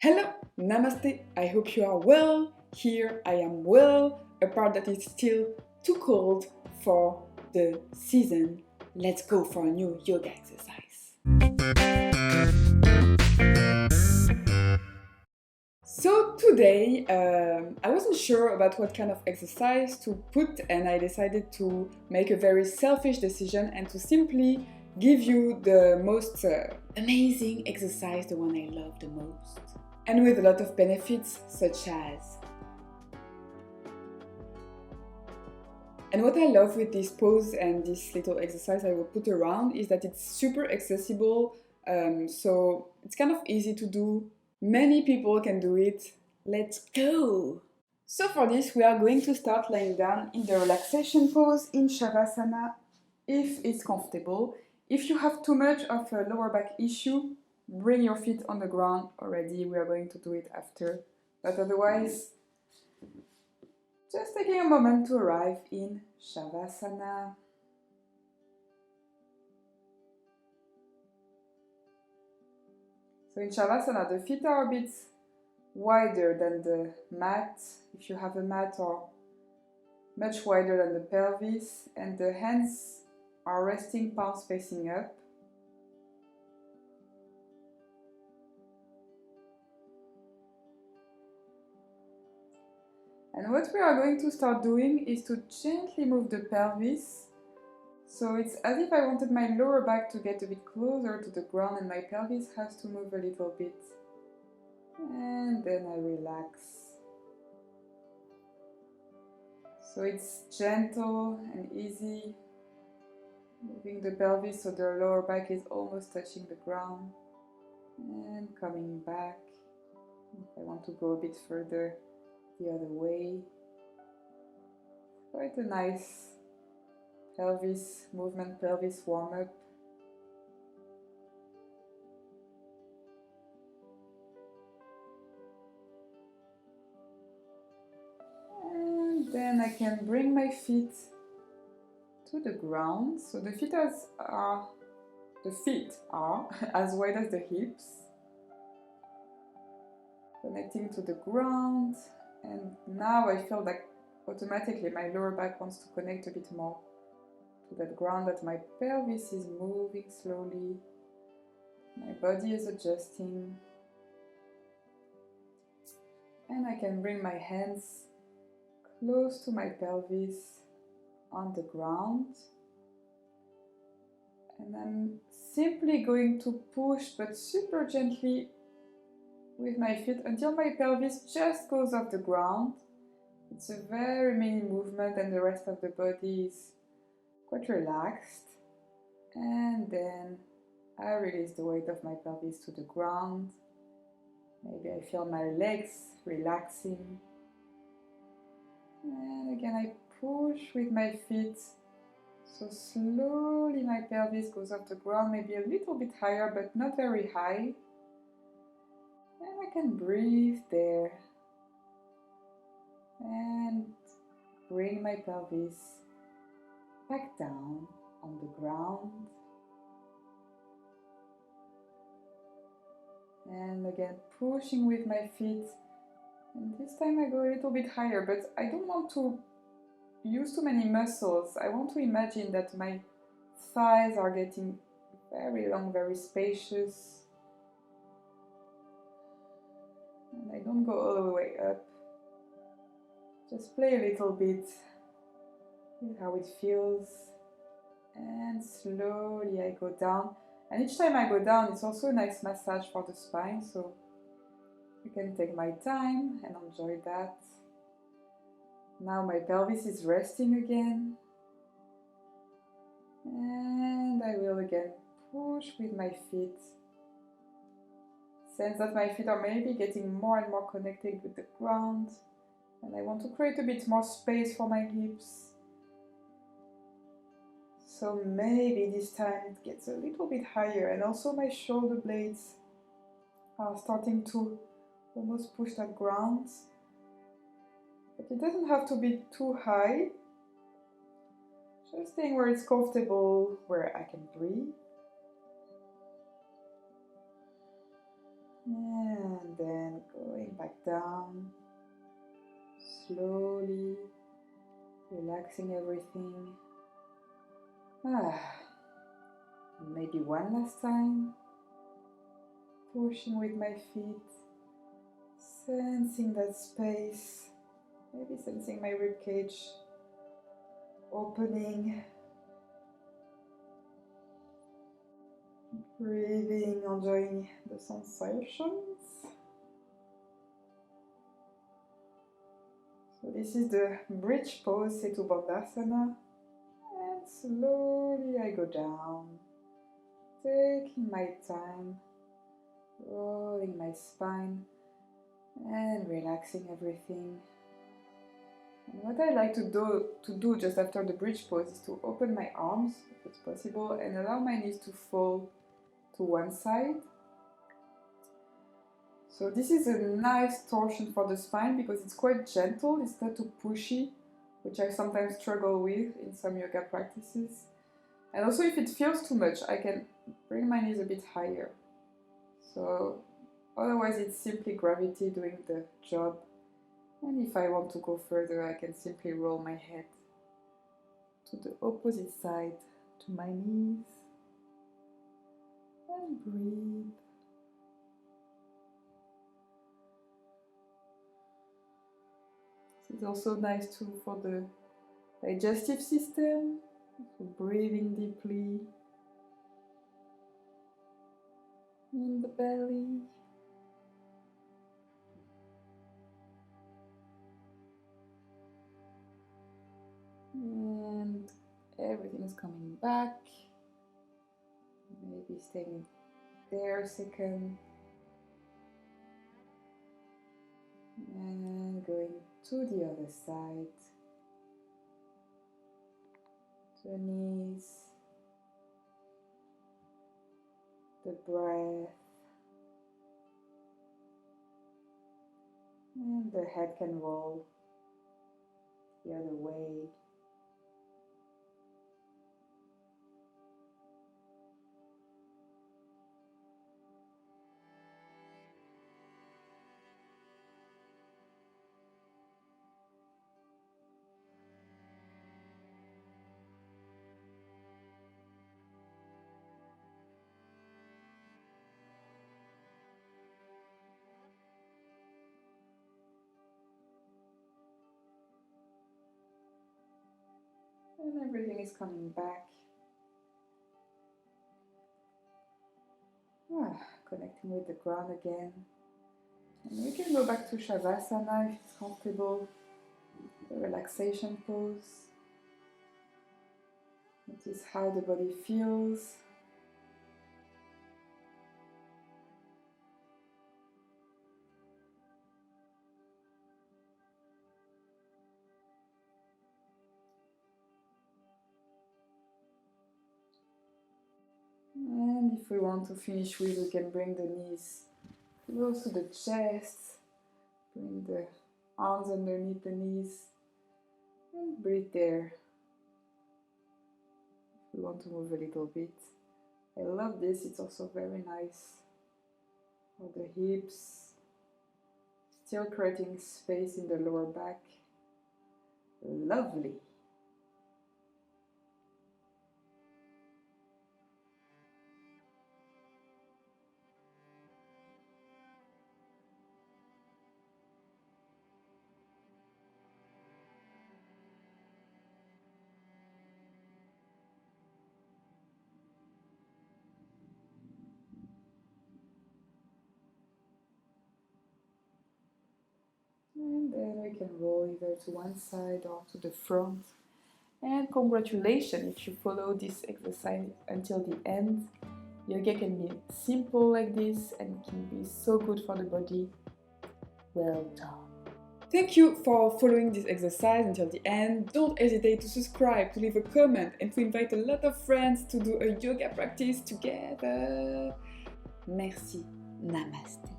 Hello, Namaste, I hope you are well. Here I am well, a part that is still too cold for the season. Let's go for a new yoga exercise. So today I wasn't sure about what kind of exercise to put, and I decided to make a very selfish decision and to simply give you the most amazing exercise, the one I love the most, and with a lot of benefits such as. And what I love with this pose and this little exercise I will put around is that it's super accessible, so it's kind of easy to do. Many people can do it. Let's go! So for this we are going to start lying down in the relaxation pose in Shavasana if it's comfortable. If you have too much of a lower back issue, bring your feet on the ground already. We are going to do it after, but otherwise just taking a moment to arrive in Shavasana. So in Shavasana, the feet are a bit wider than the mat, if you have a mat, or much wider than the pelvis, and the hands are resting, palms facing up. And what we are going to start doing is to gently move the pelvis. So it's as if I wanted my lower back to get a bit closer to the ground and my pelvis has to move a little bit. And then I relax. So it's gentle and easy, moving the pelvis so the lower back is almost touching the ground. And coming back. If I want to go a bit further the other way. Quite a nice pelvis movement, pelvis warm-up. And then I can bring my feet to the ground. So the feet are as wide as the hips, connecting to the ground. And now I feel like automatically my lower back wants to connect a bit more to that ground, that my pelvis is moving slowly, my body is adjusting, and I can bring my hands close to my pelvis on the ground, and I'm simply going to push, but super gently, with my feet until my pelvis just goes off the ground. It's a very mini movement and the rest of the body is quite relaxed. And then I release the weight of my pelvis to the ground. Maybe I feel my legs relaxing. And again I push with my feet. So slowly my pelvis goes off the ground, maybe a little bit higher but not very high. And I can breathe there. And bring my pelvis back down on the ground. And again pushing with my feet, and this time I go a little bit higher, but I don't want to use too many muscles. I want to imagine that my thighs are getting very long, very spacious, and I don't go all the way up. Just play a little bit with how it feels, and slowly I go down. And each time I go down, it's also a nice massage for the spine, so I can take my time and enjoy that. Now my pelvis is resting again. And I will again push with my feet. Sense that my feet are maybe getting more and more connected with the ground. And I want to create a bit more space for my hips. So maybe this time it gets a little bit higher, and also my shoulder blades are starting to almost push that ground. But it doesn't have to be too high. Just staying where it's comfortable, where I can breathe. And then going back down, slowly relaxing everything. Maybe one last time, pushing with my feet, sensing that space, maybe sensing my ribcage opening, breathing, enjoying the sensations. So this is the bridge pose, Setu Bandhasana, and slowly I go down, taking my time, rolling my spine and relaxing everything. And what I like to do just after the bridge pose is to open my arms, if it's possible, and allow my knees to fall to one side. So this is a nice torsion for the spine because it's quite gentle, it's not too pushy, which I sometimes struggle with in some yoga practices. And also if it feels too much, I can bring my knees a bit higher. So otherwise it's simply gravity doing the job. And if I want to go further, I can simply roll my head to the opposite side, to my knees, and breathe. This is also nice too for the digestive system, so breathing deeply in the belly. And everything is coming back. Maybe staying there a second. And going to the other side. The knees. The breath. And the head can roll the other way. And everything is coming back. Connecting with the ground again. And we can go back to Shavasana if it's comfortable. The relaxation pose. Notice how the body feels. And if we want to finish with, we can bring the knees close to the chest, bring the arms underneath the knees, and breathe there. If we want to move a little bit. I love this, it's also very nice for the hips, still creating space in the lower back. Lovely. And then we can roll either to one side or to the front. And congratulations if you follow this exercise until the end. Yoga can be simple like this and can be so good for the body. Well done. Thank you for following this exercise until the end. Don't hesitate to subscribe, to leave a comment, and to invite a lot of friends to do a yoga practice together. Merci. Namaste.